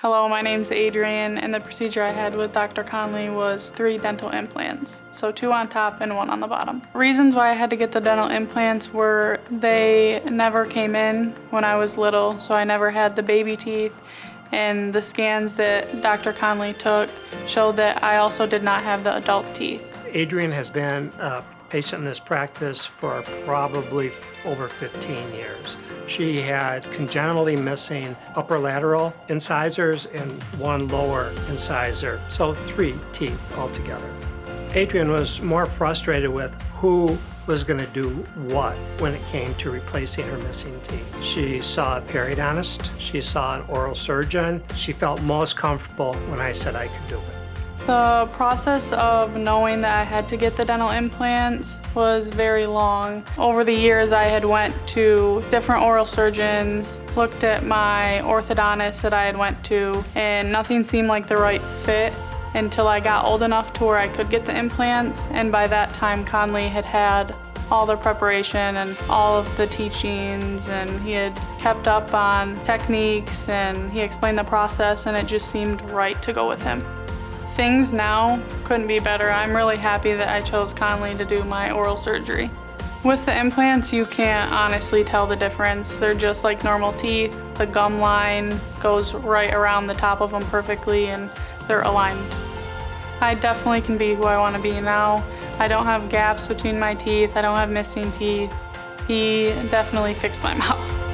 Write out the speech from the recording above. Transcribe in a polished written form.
Hello, my name's Adrian, and the procedure I had with Dr. Connelly was 3 dental implants. So 2 on top and 1 on the bottom. Reasons why I had to get the dental implants were they never came in when I was little, so I never had the baby teeth, and the scans that Dr. Connelly took showed that I also did not have the adult teeth. Adrian has been a patient in this practice for probably over 15 years. She had congenitally missing upper lateral incisors and 1 lower incisor, so 3 teeth altogether. Adrian was more frustrated with who was going to do what when it came to replacing her missing teeth. She saw a periodontist, she saw an oral surgeon. She felt most comfortable when I said I could do it. The process of knowing that I had to get the dental implants was very long. Over the years, I had went to different oral surgeons, looked at my orthodontist that I had went to, and nothing seemed like the right fit until I got old enough to where I could get the implants. And by that time, Connelly had had all the preparation and all of the teachings, and he had kept up on techniques, and he explained the process, and it just seemed right to go with him. Things now couldn't be better. I'm really happy that I chose Connelly to do my oral surgery. With the implants, you can't honestly tell the difference. They're just like normal teeth. The gum line goes right around the top of them perfectly, and they're aligned. I definitely can be who I want to be now. I don't have gaps between my teeth. I don't have missing teeth. He definitely fixed my mouth.